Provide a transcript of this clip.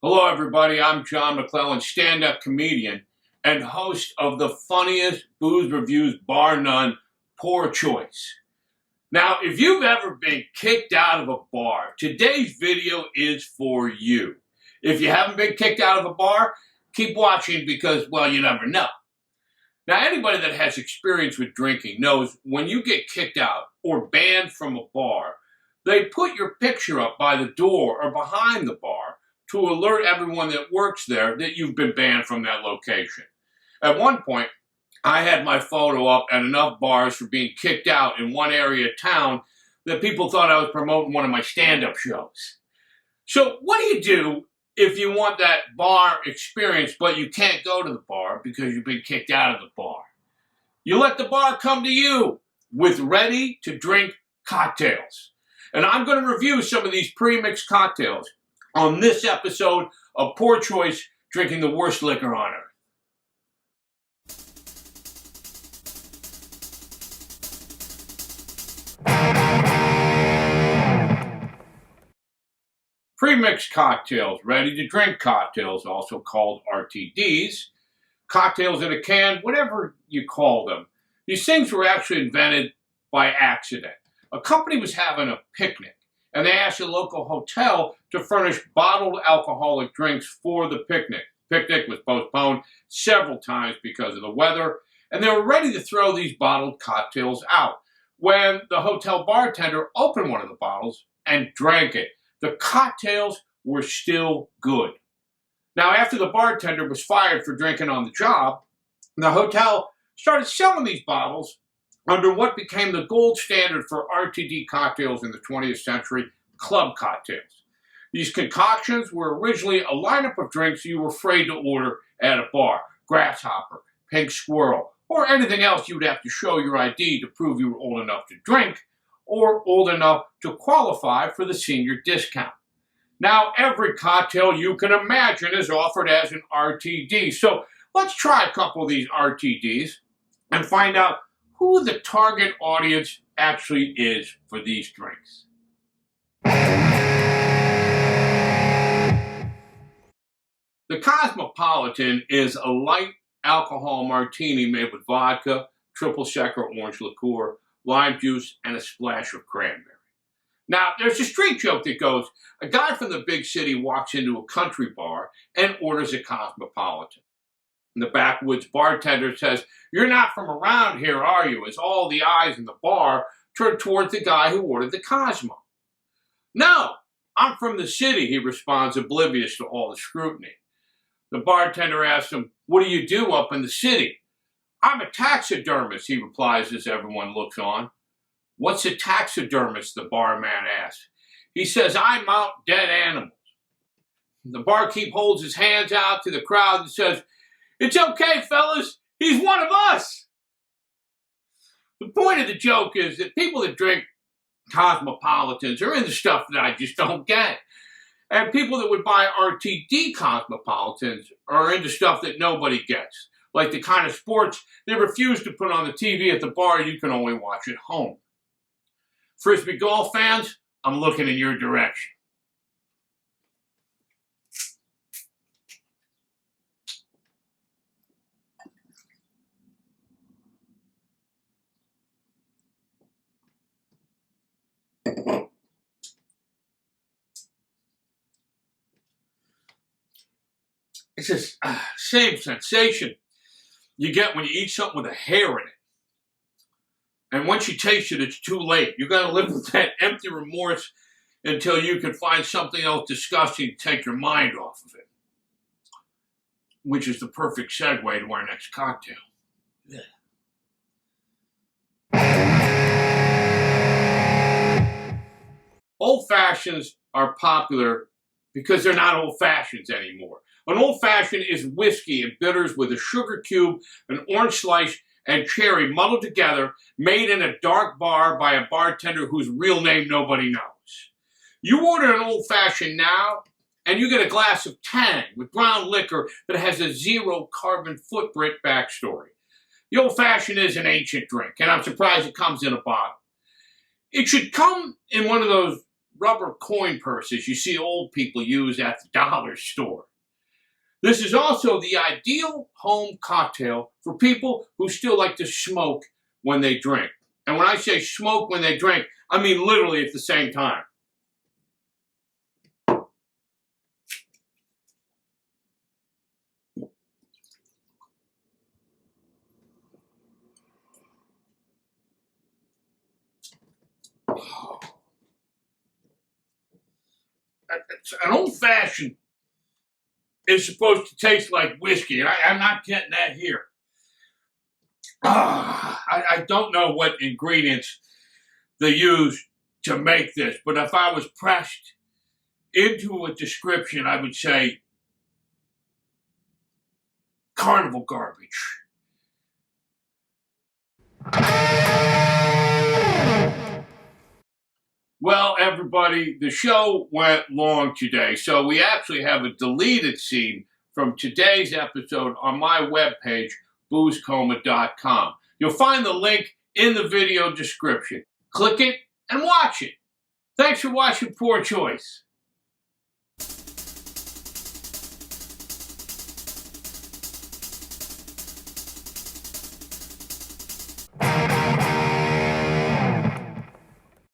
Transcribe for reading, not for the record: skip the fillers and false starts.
Hello, everybody. I'm John McClellan, stand-up comedian and host of the funniest booze reviews, bar none, Poor Choice. Now, if you've ever been kicked out of a bar, today's video is for you. If you haven't been kicked out of a bar, keep watching because, well, you never know. Now, anybody that has experience with drinking knows when you get kicked out or banned from a bar, they put your picture up by the door or behind the bar to alert everyone that works there that you've been banned from that location. At one point, I had my photo up at enough bars for being kicked out in one area of town that people thought I was promoting one of my stand-up shows. So what do you do if you want that bar experience, but you can't go to the bar because you've been kicked out of the bar? You let the bar come to you with ready-to-drink cocktails. And I'm going to review some of these pre-mixed cocktails on this episode of Poor Choice, drinking the worst liquor on earth. Pre-mixed cocktails, ready-to-drink cocktails, also called RTDs, cocktails in a can, whatever you call them. These things were actually invented by accident. A company was having a picnic, and they asked a local hotel to furnish bottled alcoholic drinks for the picnic. The picnic was postponed several times because of the weather, and they were ready to throw these bottled cocktails out when the hotel bartender opened one of the bottles and drank it. The cocktails were still good. Now, after the bartender was fired for drinking on the job, the hotel started selling these bottles under what became the gold standard for RTD cocktails in the 20th century, club cocktails. These concoctions were originally a lineup of drinks you were afraid to order at a bar: grasshopper, pink squirrel, or anything else you would have to show your ID to prove you were old enough to drink or old enough to qualify for the senior discount. Now, every cocktail you can imagine is offered as an RTD. So let's try a couple of these RTDs and find out who the target audience actually is for these drinks. The Cosmopolitan is a light alcohol martini made with vodka, triple sec or orange liqueur, lime juice, and a splash of cranberry. Now, there's a street joke that goes, a guy from the big city walks into a country bar and orders a Cosmopolitan. The backwoods bartender says, "You're not from around here, are you?" as all the eyes in the bar turn towards the guy who ordered the Cosmo. "No, I'm from the city," he responds, oblivious to all the scrutiny. The bartender asks him, "What do you do up in the city?" "I'm a taxidermist," he replies as everyone looks on. "What's a taxidermist?" the barman asks. He says, "I mount dead animals." The barkeep holds his hands out to the crowd and says, "It's okay, fellas, he's one of us." The point of the joke is that people that drink Cosmopolitans are into stuff that I just don't get. And people that would buy RTD Cosmopolitans are into stuff that nobody gets, like the kind of sports they refuse to put on the TV at the bar you can only watch at home. Frisbee golf fans, I'm looking in your direction. It's the same sensation you get when you eat something with a hair in it. And once you taste it, it's too late. You got to live with that empty remorse until you can find something else disgusting to take your mind off of it. Which is the perfect segue to our next cocktail. Yeah. Old fashions are popular because they're not old fashions anymore. An old fashioned is whiskey and bitters with a sugar cube, an orange slice, and cherry muddled together, made in a dark bar by a bartender whose real name nobody knows. You order an old fashioned now, and you get a glass of Tang with brown liquor that has a zero carbon footprint backstory. The old fashioned is an ancient drink, and I'm surprised it comes in a bottle. It should come in one of those rubber coin purses you see old people use at the dollar store. This is also the ideal home cocktail for people who still like to smoke when they drink. And when I say smoke when they drink, I mean literally at the same time. An old-fashioned is supposed to taste like whiskey, and I'm not getting that here. I don't know what ingredients they use to make this, but if I was pressed into a description, I would say carnival garbage. Well, everybody, the show went long today, so we actually have a deleted scene from today's episode on my webpage, boozecoma.com. You'll find the link in the video description. Click it and watch it. Thanks for watching Poor Choice.